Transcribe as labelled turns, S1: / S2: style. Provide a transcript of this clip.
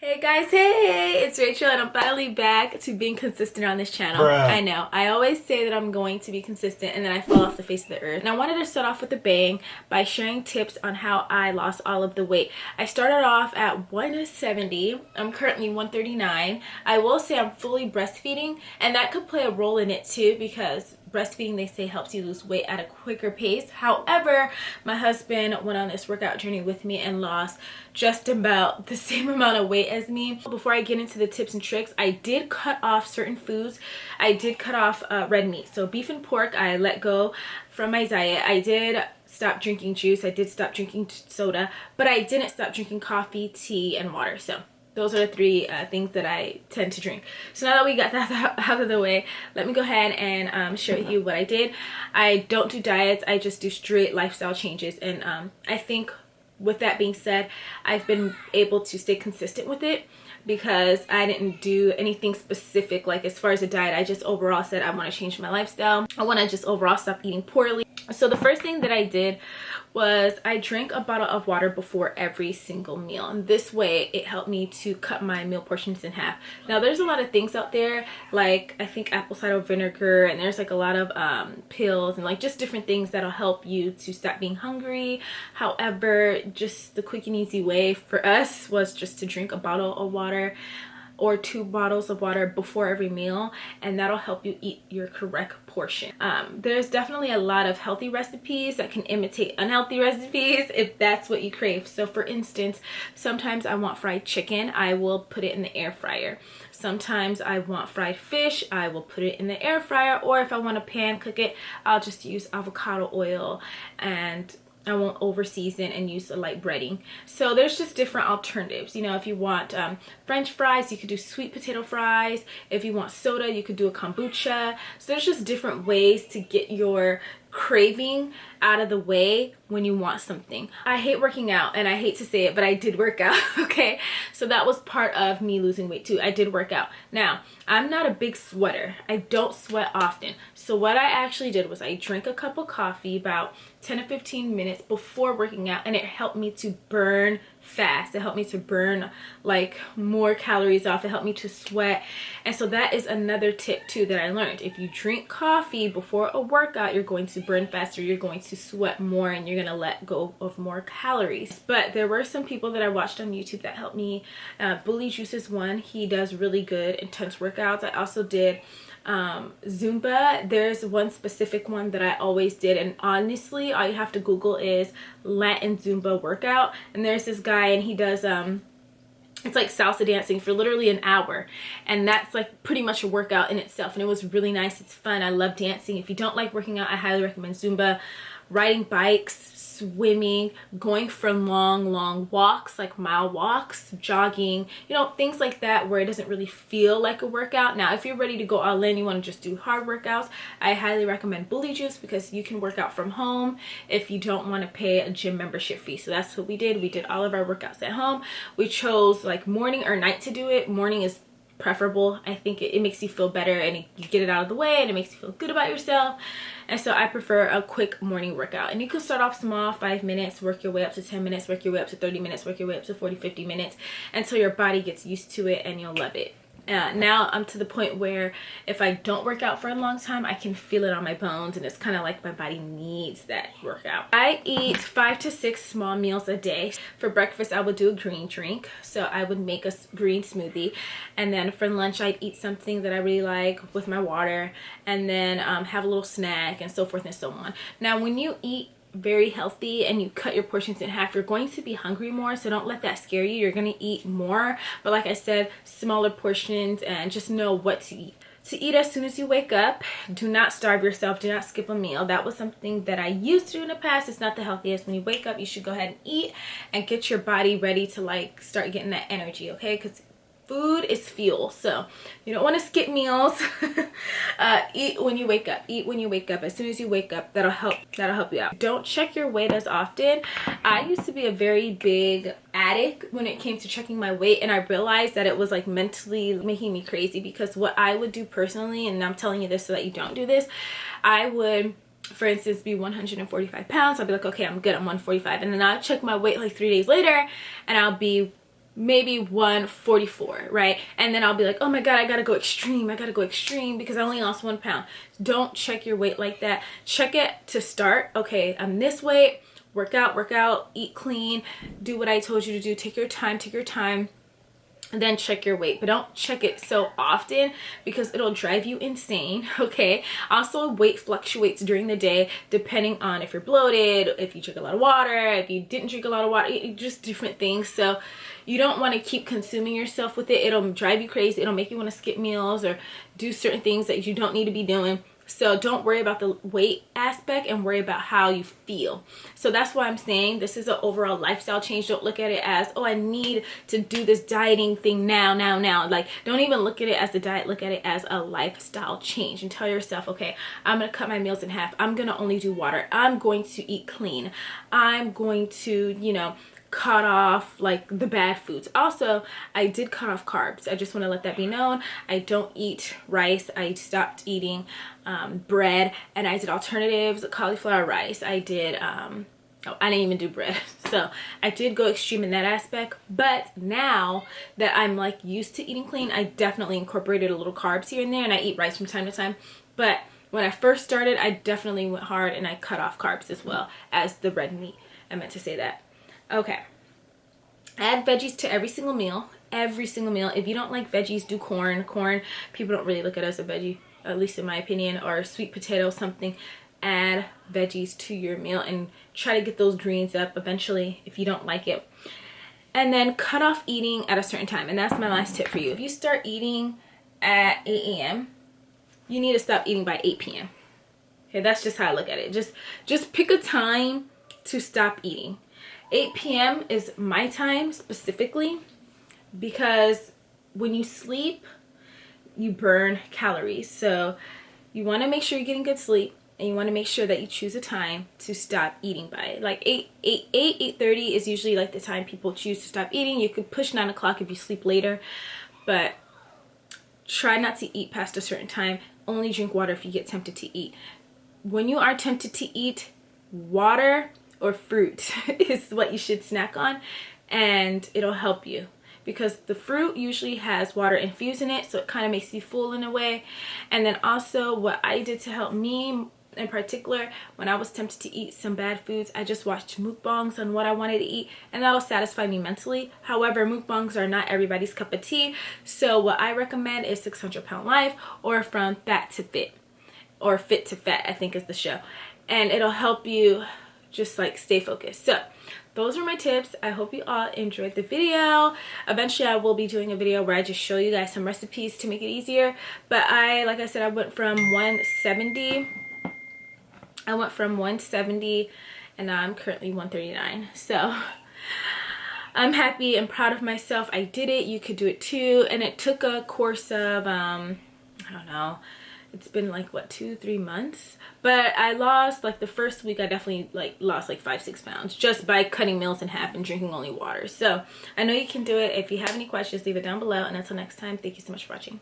S1: Hey guys, hey, it's Rachel and I'm finally back to being consistent on this channel.
S2: Bruh.
S1: I know, I always say that I'm going to be consistent and then I fall off the face of the earth. And I wanted to start off with a bang by sharing tips on how I lost all of the weight. I started off at 170, I'm currently 139. I will say I'm fully breastfeeding, and that could play a role in it too, because breastfeeding, they say, helps you lose weight at a quicker pace. However, my husband went on this workout journey with me and lost just about the same amount of weight as me. Before I get into the tips and tricks, I did cut off certain foods. I did cut off red meat. So beef and pork, I let go from my diet. I did stop drinking juice. I did stop drinking soda, but I didn't stop drinking coffee, tea, and water. So those are the three things that I tend to drink. So now that we got that out of the way, let me go ahead and show you what I did. I don't do diets. I just do straight lifestyle changes. And I think with that being said, I've been able to stay consistent with it because I didn't do anything specific. Like as far as a diet, I just overall said I want to change my lifestyle. I want to just overall stop eating poorly. So the first thing that I did was I drank a bottle of water before every single meal, and this way it helped me to cut my meal portions in half. Now there's a lot of things out there, like I think apple cider vinegar, and there's like a lot of pills and like just different things that'll help you to stop being hungry. However, just the quick and easy way for us was just to drink a bottle of water or 2 bottles of water before every meal, and that'll help you eat your correct portion. There's definitely a lot of healthy recipes that can imitate unhealthy recipes if that's what you crave. So for instance, sometimes I want fried chicken, I will put it in the air fryer. Sometimes I want fried fish, I will put it in the air fryer, or if I want to pan cook it, I'll just use avocado oil and I won't over season and use a light breading. So there's just different alternatives. You know, if you want French fries, you could do sweet potato fries. If you want soda, you could do a kombucha. So there's just different ways to get your craving out of the way when you want something. I hate working out, and I hate to say it, but I did work out. Okay, so that was part of me losing weight too. I did work out. Now I'm not a big sweater, I don't sweat often. So what I actually did was I drank a cup of coffee about 10 to 15 minutes before working out, and it helped me to burn fast. It helped me to burn like more calories off. It helped me to sweat. And so that is another tip too that I learned. If you drink coffee before a workout, you're going to burn faster, you're going to sweat more, and you're gonna let go of more calories. But there were some people that I watched on YouTube that helped me. Bully Juice is one. He does really good intense workouts. I also did Zumba. There's one specific one that I always did, and honestly all you have to Google is Latin Zumba workout, and there's this guy and he does it's like salsa dancing for literally an hour, and that's like pretty much a workout in itself, and it was really nice. It's fun. I love dancing. If you don't like working out, I highly recommend Zumba. Riding bikes, swimming, going for long walks, like mile walks, jogging, you know, things like that where it doesn't really feel like a workout. Now if you're ready to go all in, you want to just do hard workouts, I highly recommend Bully Juice because you can work out from home if you don't want to pay a gym membership fee. So that's what we did. We did all of our workouts at home. We chose like morning or night to do it. Morning is preferable. I think it makes you feel better, and you get it out of the way, and it makes you feel good about yourself. And so I prefer a quick morning workout, and you can start off small, 5 minutes, work your way up to 10 minutes, work your way up to 30 minutes, work your way up to 40-50 minutes until your body gets used to it and you'll love it. Now I'm to the point where if I don't work out for a long time, I can feel it on my bones, and it's kind of like my body needs that workout. I eat 5 to 6 small meals a day. For breakfast, I would do a green drink. So I would make a green smoothie, and then for lunch, I'd eat something that I really like with my water, and then have a little snack and so forth and so on. Now, when you eat very healthy and you cut your portions in half, you're going to be hungry more, so don't let that scare you. You're going to eat more, but like I said, smaller portions, and just know what to eat. To eat as soon as you wake up. Do not starve yourself. Do not skip a meal. That was something that I used to do in the past. It's not the healthiest. When you wake up, you should go ahead and eat and get your body ready to like start getting that energy, okay? Because food is fuel, so you don't want to skip meals. Eat when you wake up. Eat when you wake up. As soon as you wake up, that'll help you out. Don't check your weight as often. I used to be a very big addict when it came to checking my weight, and I realized that it was like mentally making me crazy, because what I would do personally, and I'm telling you this so that you don't do this, I would, for instance, be 145 pounds. I'll be like, okay, I'm good, I'm 145, and then I'll check my weight like 3 days later and I'll be maybe 144, right? And then I'll be like, oh my god, I gotta go extreme, because I only lost 1 pound. Don't check your weight like that. Check it to start. Okay, I'm this weight. Work out, eat clean, do what I told you to do. Take your time, and then check your weight. But don't check it so often because it'll drive you insane. Okay, also weight fluctuates during the day depending on if you're bloated, if you drink a lot of water, if you didn't drink a lot of water, just different things. So you don't want to keep consuming yourself with it. It'll drive you crazy. It'll make you want to skip meals or do certain things that you don't need to be doing. So don't worry about the weight aspect and worry about how you feel. So that's why I'm saying this is an overall lifestyle change. Don't look at it as, oh, I need to do this dieting thing now. Like, don't even look at it as a diet. Look at it as a lifestyle change and tell yourself, okay, I'm going to cut my meals in half. I'm going to only do water. I'm going to eat clean. I'm going to, you know, cut off like the bad foods. Also, I did cut off carbs. I just want to let that be known. I don't eat rice. I stopped eating bread, and I did alternatives, cauliflower rice. I did oh, I didn't even do bread. So I did go extreme in that aspect. But now that I'm like used to eating clean, I definitely incorporated a little carbs here and there, and I eat rice from time to time. But when I first started, I definitely went hard and I cut off carbs as well as the red meat. I meant to say that. Okay, add veggies to every single meal. If you don't like veggies, do corn. People don't really look at as a veggie, at least in my opinion, or sweet potato, something. Add veggies to your meal and try to get those greens up eventually if you don't like it. And then cut off eating at a certain time. And that's my last tip for you. If you start eating at 8 a.m., you need to stop eating by 8 p.m. Okay, that's just how I look at it. Just pick a time to stop eating. 8 p.m. is my time specifically because when you sleep, you burn calories. So you want to make sure you're getting good sleep, and you want to make sure that you choose a time to stop eating by. Like 8:30 is usually like the time people choose to stop eating. You could push 9 o'clock if you sleep later, but try not to eat past a certain time. Only drink water if you get tempted to eat. When you are tempted to eat, water or fruit is what you should snack on, and it'll help you because the fruit usually has water infused in it, so it kind of makes you full in a way. And then also what I did to help me in particular, when I was tempted to eat some bad foods, I just watched mukbangs on what I wanted to eat, and that'll satisfy me mentally. However, mukbangs are not everybody's cup of tea, so what I recommend is 600 Pound Life or From Fat to Fit, or Fit to Fat, I think is the show, and it'll help you just like stay focused. So those are my tips. I hope you all enjoyed the video. Eventually I will be doing a video where I just show you guys some recipes to make it easier, but like I said, I went from 170 and now I'm currently 139. So I'm happy and proud of myself. I did it. You could do it too. And it took a course of I don't know, it's been like what, 2-3 months, but I lost like the first week. I definitely like lost like 5-6 pounds just by cutting meals in half and drinking only water. So I know you can do it. If you have any questions, leave it down below, and until next time, thank you so much for watching.